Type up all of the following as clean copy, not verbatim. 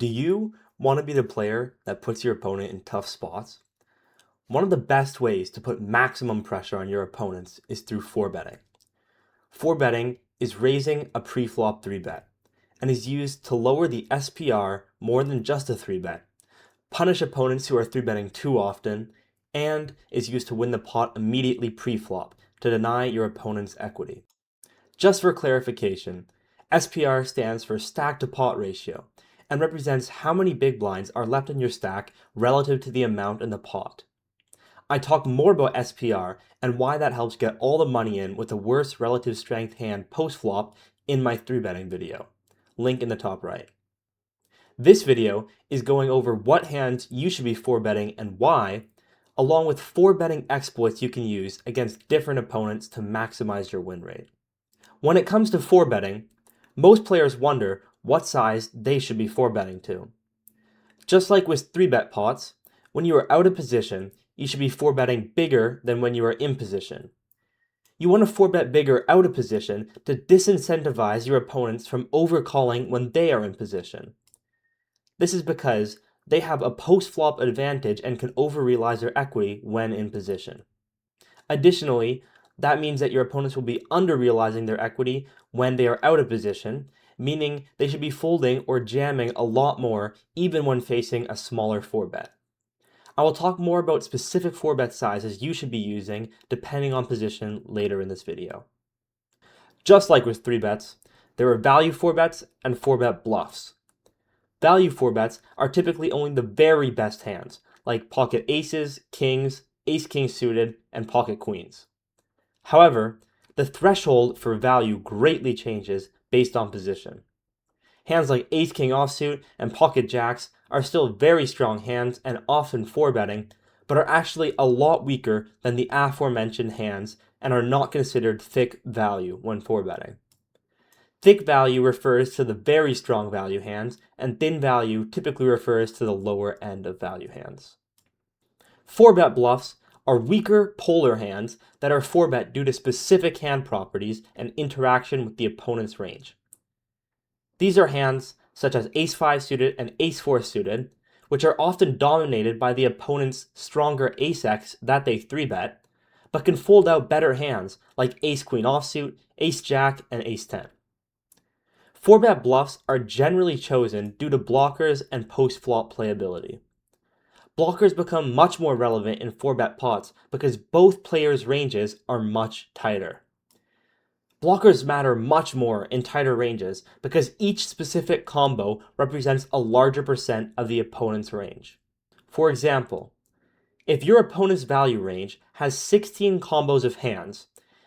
Do you want to be the player that puts your opponent in tough spots? One of the best ways to put maximum pressure on your opponents is through 4-betting. 4-betting is raising a pre-flop 3-bet and is used to lower the SPR more than just a 3-bet, punish opponents who are 3-betting too often, and is used to win the pot immediately pre-flop to deny your opponent's equity. Just for clarification, SPR stands for stack to pot ratio and represents how many big blinds are left in your stack relative to the amount in the pot. I talk more about SPR and why that helps get all the money in with the worst relative strength hand post-flop in my 3-betting video. Link in the top right. This video is going over what hands you should be 4-betting and why, along with 4-betting exploits you can use against different opponents to maximize your win rate. When it comes to 4-betting, most players wonder what size they should be 4-betting to. Just like with 3-bet pots, when you are out of position, you should be 4-betting bigger than when you are in position. You want to 4-bet bigger out of position to disincentivize your opponents from overcalling when they are in position. This is because they have a post-flop advantage and can overrealize their equity when in position. Additionally, that means that your opponents will be under-realizing their equity when they are out of position, meaning they should be folding or jamming a lot more even when facing a smaller 4-bet. I will talk more about specific 4-bet sizes you should be using depending on position later in this video. Just like with 3-bets, there are value 4-bets and 4-bet bluffs. Value 4-bets are typically only the very best hands, like pocket aces, kings, ace-king suited, and pocket queens. However, the threshold for value greatly changes based on position. Hands like ace-king offsuit and pocket jacks are still very strong hands and often 4-betting, but are actually a lot weaker than the aforementioned hands and are not considered thick value when 4-betting. Thick value refers to the very strong value hands, and thin value typically refers to the lower end of value hands. 4-bet bluffs are weaker polar hands that are 4-bet due to specific hand properties and interaction with the opponent's range. These are hands such as ace-5 suited and ace-4 suited, which are often dominated by the opponent's stronger ace-x that they 3-bet, but can fold out better hands like ace-queen offsuit, ace-jack, and ace-10. 4-bet bluffs are generally chosen due to blockers and post-flop playability. Blockers become much more relevant in 4-bet pots because both players' ranges are much tighter. Blockers matter much more in tighter ranges because each specific combo represents a larger percent of the opponent's range. For example, if your opponent's value range has 16 combos of hands,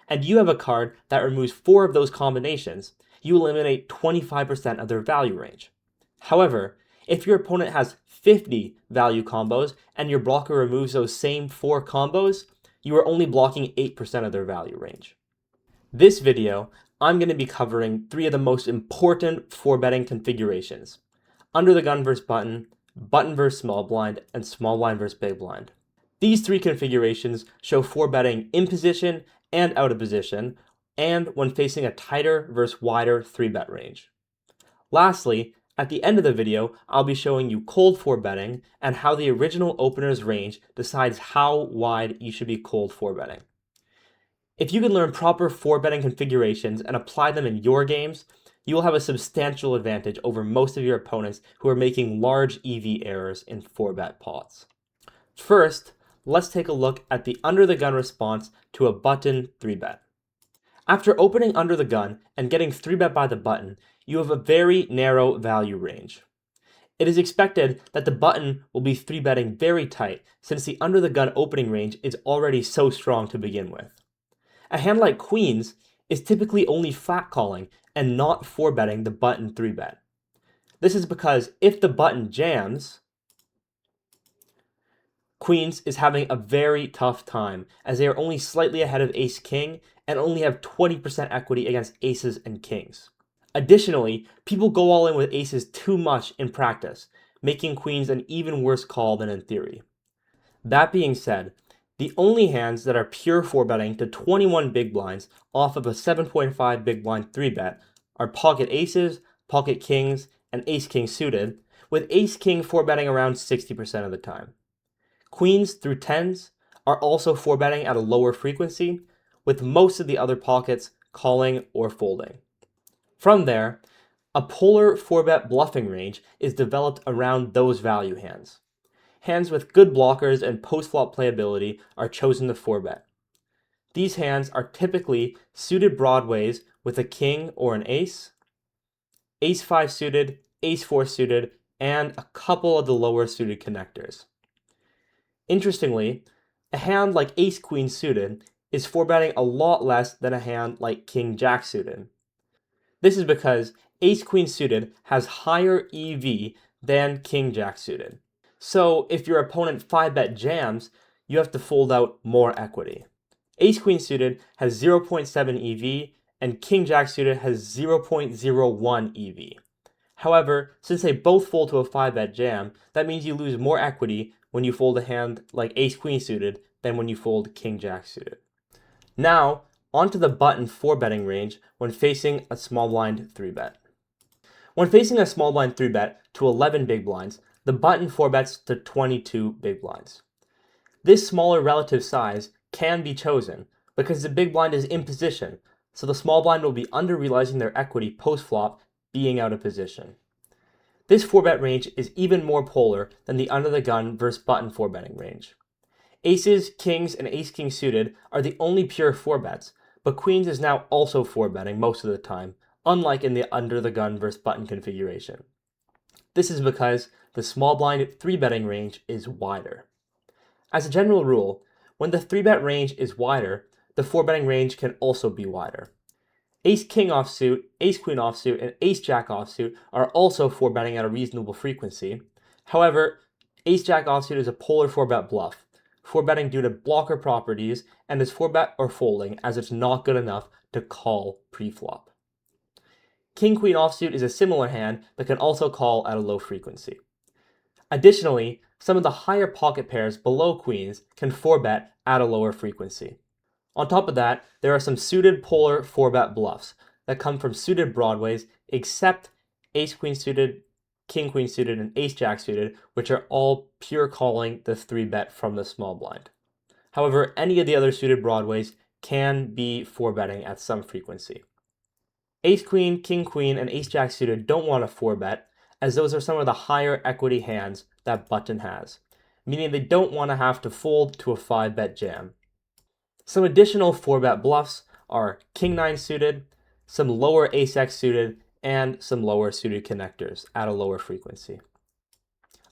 and you have a card that removes 4 of those combinations, you eliminate 25% of their value range. However, if your opponent has 50 value combos and your blocker removes those same 4 combos, you are only blocking 8% of their value range. This video, I'm going to be covering 3 of the most important 4-betting configurations: under the gun versus button, button versus small blind, and small blind versus big blind. These 3 configurations show 4-betting in position and out of position, and when facing a tighter versus wider 3-bet range. Lastly, at the end of the video, I'll be showing you cold 4-betting and how the original opener's range decides how wide you should be cold 4-betting. If you can learn proper 4-betting configurations and apply them in your games, you will have a substantial advantage over most of your opponents who are making large EV errors in 4-bet pots. First, let's take a look at the under the gun response to a button 3-bet. After opening under the gun and getting 3-bet by the button, you have a very narrow value range. It is expected that the button will be 3-betting very tight since the under the gun opening range is already so strong to begin with. A hand like queens is typically only flat calling and not 4-betting the button 3-bet. This is because if the button jams, queens is having a very tough time as they are only slightly ahead of ace-king and only have 20% equity against aces and kings. Additionally, people go all in with aces too much in practice, making queens an even worse call than in theory. That being said, the only hands that are pure 4-betting to 21 big blinds off of a 7.5 big blind 3-bet are pocket aces, pocket kings, and ace-king suited, with ace-king 4-betting around 60% of the time. Queens through 10s are also 4-betting at a lower frequency, with most of the other pockets calling or folding. From there, a polar 4-bet bluffing range is developed around those value hands. Hands with good blockers and post-flop playability are chosen to 4-bet. These hands are typically suited broadways with a king or an ace, ace-5 suited, ace-4 suited, and a couple of the lower suited connectors. Interestingly, a hand like ace-queen suited is 4-betting a lot less than a hand like king-jack suited. This is because ace-queen suited has higher EV than king-jack suited. So if your opponent 5-bet jams, you have to fold out more equity. Ace-queen suited has 0.7 EV and king-jack suited has 0.01 EV. However, since they both fold to a 5-bet jam, that means you lose more equity when you fold a hand like ace-queen suited than when you fold king-jack suited. Now, onto the button 4-betting range when facing a small blind 3-bet. When facing a small blind 3-bet to 11 big blinds, the button 4-bets to 22 big blinds. This smaller relative size can be chosen because the big blind is in position, so the small blind will be under-realizing their equity post-flop, being out of position. This 4-bet range is even more polar than the under-the-gun versus button 4-betting range. Aces, kings, and ace-king suited are the only pure 4-bets, but queens is now also 4-betting most of the time, unlike in the under-the-gun versus button configuration. This is because the small blind 3-betting range is wider. As a general rule, when the 3-bet range is wider, the 4-betting range can also be wider. Ace-king offsuit, ace-queen offsuit, and ace-jack offsuit are also 4-betting at a reasonable frequency. However, ace-jack offsuit is a polar 4-bet bluff, 4-betting due to blocker properties, and is 4-bet or folding as it's not good enough to call pre-flop. King-queen offsuit is a similar hand that can also call at a low frequency. Additionally, some of the higher pocket pairs below queens can 4-bet at a lower frequency. On top of that, there are some suited polar 4-bet bluffs that come from suited broadways except ace-queen suited, king-queen suited, and ace-jack suited, which are all pure calling the 3-bet from the small blind. However, any of the other suited broadways can be 4-betting at some frequency. Ace-queen, king-queen, and ace-jack suited don't want to 4-bet, as those are some of the higher equity hands that button has, meaning they don't want to have to fold to a 5-bet jam. Some additional 4-bet bluffs are king-9 suited, some lower ace-x suited, and some lower suited connectors at a lower frequency.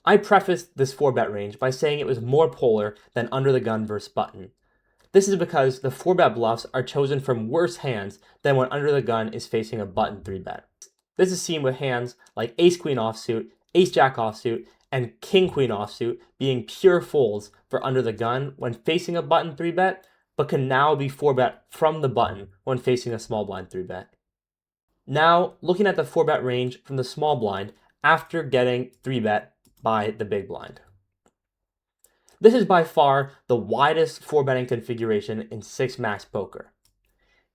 I prefaced this 4-bet range by saying it was more polar than under the gun versus button. This is because the 4-bet bluffs are chosen from worse hands than when under the gun is facing a button 3-bet. This is seen with hands like ace-queen offsuit, ace-jack offsuit, and king-queen offsuit being pure folds for under the gun when facing a button 3-bet, but can now be 4-bet from the button when facing a small blind 3-bet. Now, looking at the 4-bet range from the small blind after getting 3-bet by the big blind. This is by far the widest 4-betting configuration in 6-max poker.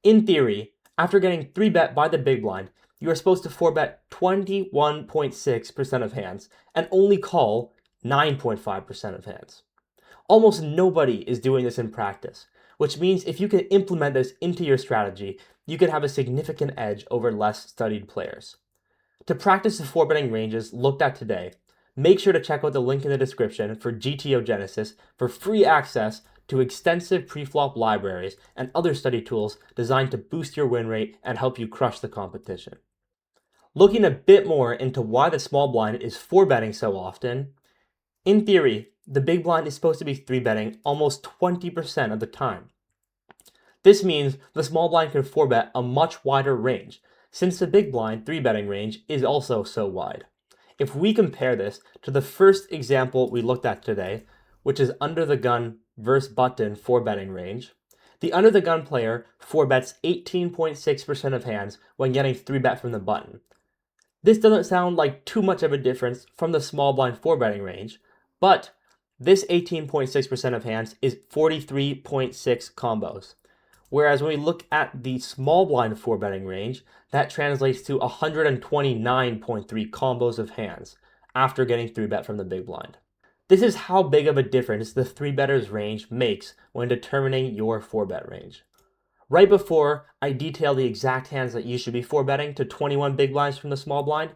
In theory, after getting 3-bet by the big blind, you are supposed to 4-bet 21.6% of hands and only call 9.5% of hands. Almost nobody is doing this in practice, which means if you can implement this into your strategy, you could have a significant edge over less studied players. To practice the 4-betting ranges looked at today, make sure to check out the link in the description for GTO Genesis for free access to extensive preflop libraries and other study tools designed to boost your win rate and help you crush the competition. Looking a bit more into why the small blind is 4-betting so often, in theory, the big blind is supposed to be 3-betting almost 20% of the time. This means the small blind can 4-bet a much wider range, since the big blind 3-betting range is also so wide. If we compare this to the first example we looked at today, which is under the gun versus button 4-betting range, the under the gun player 4-bets 18.6% of hands when getting 3-bet from the button. This doesn't sound like too much of a difference from the small blind 4-betting range, but this 18.6% of hands is 43.6 combos. Whereas when we look at the small blind 4-betting range, that translates to 129.3 combos of hands, after getting 3-bet from the big blind. This is how big of a difference the 3-better's range makes when determining your 4-bet range. Right before I detail the exact hands that you should be 4-betting to 21 big blinds from the small blind,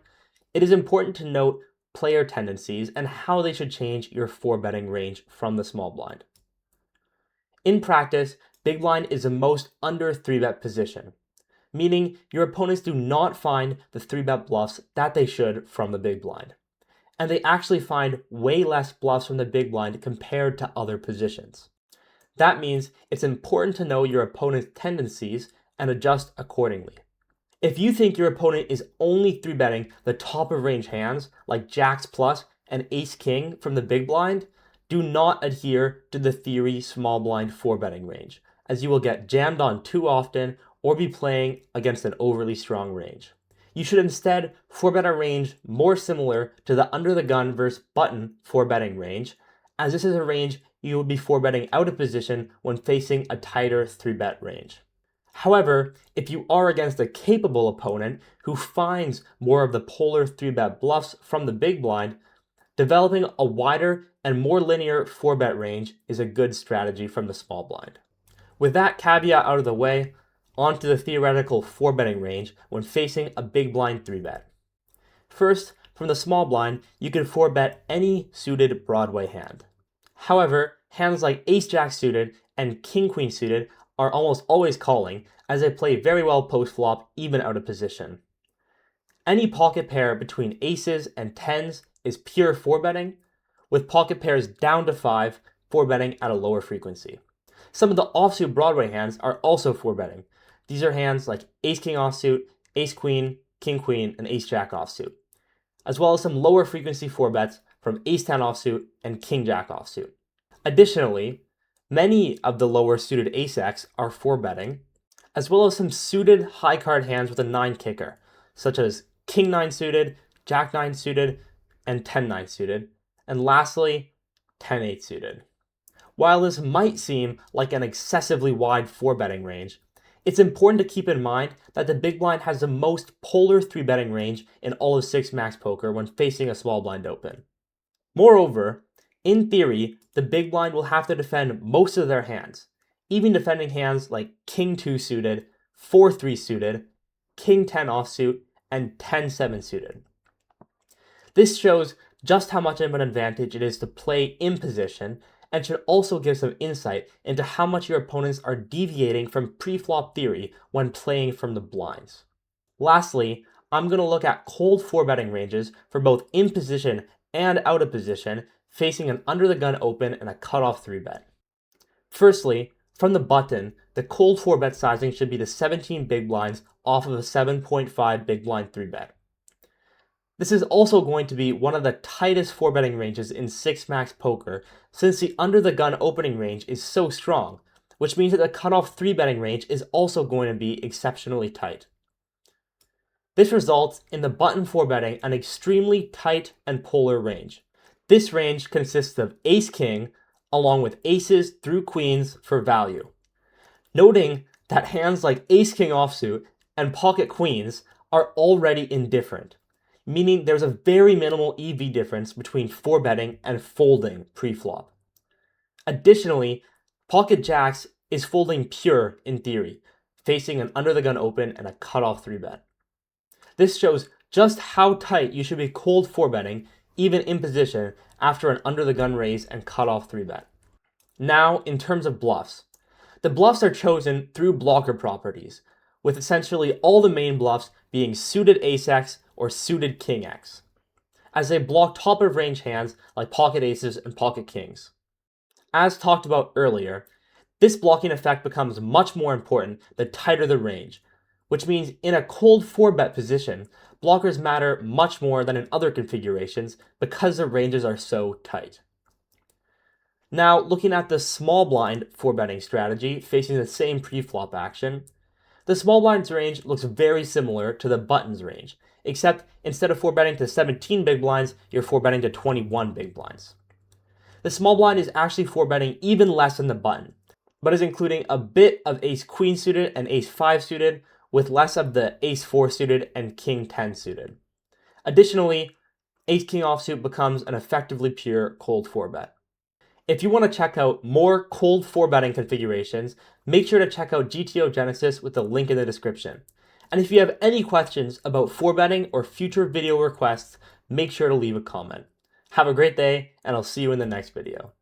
it is important to note player tendencies and how they should change your 4-betting range from the small blind. In practice, big blind is the most under 3-bet position, meaning your opponents do not find the 3-bet bluffs that they should from the big blind. And they actually find way less bluffs from the big blind compared to other positions. That means it's important to know your opponent's tendencies and adjust accordingly. If you think your opponent is only 3-betting the top of range hands like jacks plus and ace king from the big blind, do not adhere to the theory small blind 4-betting range, as you will get jammed on too often or be playing against an overly strong range. You should instead 4-bet a range more similar to the under the gun versus button 4-betting range, as this is a range you will be 4-betting out of position when facing a tighter 3-bet range. However, if you are against a capable opponent who finds more of the polar 3-bet bluffs from the big blind, developing a wider and more linear 4-bet range is a good strategy from the small blind. With that caveat out of the way, on to the theoretical 4-betting range when facing a big blind 3-bet. First, from the small blind, you can 4-bet any suited Broadway hand. However, hands like ace-jack suited and king-queen suited are almost always calling, as they play very well post-flop even out of position. Any pocket pair between aces and tens is pure 4-betting, with pocket pairs down to 5 4-betting at a lower frequency. Some of the offsuit Broadway hands are also 4-betting. These are hands like ace-king offsuit, ace-queen, king-queen, and ace-jack offsuit, as well as some lower frequency 4-bets from ace-10 offsuit and king-jack offsuit. Additionally, many of the lower suited ace-x are 4-betting, as well as some suited high card hands with a 9 kicker, such as king-9 suited, jack-9 suited, and 10-9 suited, and lastly, 10-8 suited. While this might seem like an excessively wide 4-betting range, it's important to keep in mind that the big blind has the most polar 3-betting range in all of 6 max poker when facing a small blind open. Moreover, in theory, the big blind will have to defend most of their hands, even defending hands like king-2 suited, 4-3 suited, king-10 offsuit, and 10-7 suited. This shows just how much of an advantage it is to play in position, and should also give some insight into how much your opponents are deviating from pre-flop theory when playing from the blinds. Lastly, I'm going to look at cold 4-betting ranges for both in position and out of position, facing an under the gun open and a cutoff 3-bet. Firstly, from the button, the cold 4-bet sizing should be the 17 big blinds off of a 7.5 big blind 3-bet. This is also going to be one of the tightest 4-betting ranges in 6 max poker, since the under the gun opening range is so strong, which means that the cutoff 3-betting range is also going to be exceptionally tight. This results in the button 4-betting an extremely tight and polar range. This range consists of ace-king along with aces through queens for value. Noting that hands like ace-king offsuit and pocket queens are already indifferent, meaning there's a very minimal EV difference between 4-betting and folding pre-flop. Additionally, pocket jacks is folding pure in theory, facing an under the gun open and a cutoff 3-bet. This shows just how tight you should be cold 4-betting even in position after an under the gun raise and cutoff 3-bet. Now, in terms of bluffs. The bluffs are chosen through blocker properties, with essentially all the main bluffs being suited ace-x or suited king-x, as they block top of range hands like pocket aces and pocket kings. As talked about earlier, this blocking effect becomes much more important the tighter the range, which means in a cold 4-bet position, blockers matter much more than in other configurations because the ranges are so tight. Now, looking at the small blind 4-betting strategy facing the same pre-flop action, the small blind's range looks very similar to the button's range, except instead of 4-betting to 17 big blinds, you're 4-betting to 21 big blinds. The small blind is actually 4-betting even less than the button, but is including a bit of ace-queen suited and ace-5 suited, with less of the ace-4 suited and king-10 suited. Additionally, ace-king offsuit becomes an effectively pure cold 4-bet. If you want to check out more cold 4-betting configurations, make sure to check out GTO Genesis with the link in the description. And if you have any questions about 4-betting or future video requests, make sure to leave a comment. Have a great day, and I'll see you in the next video.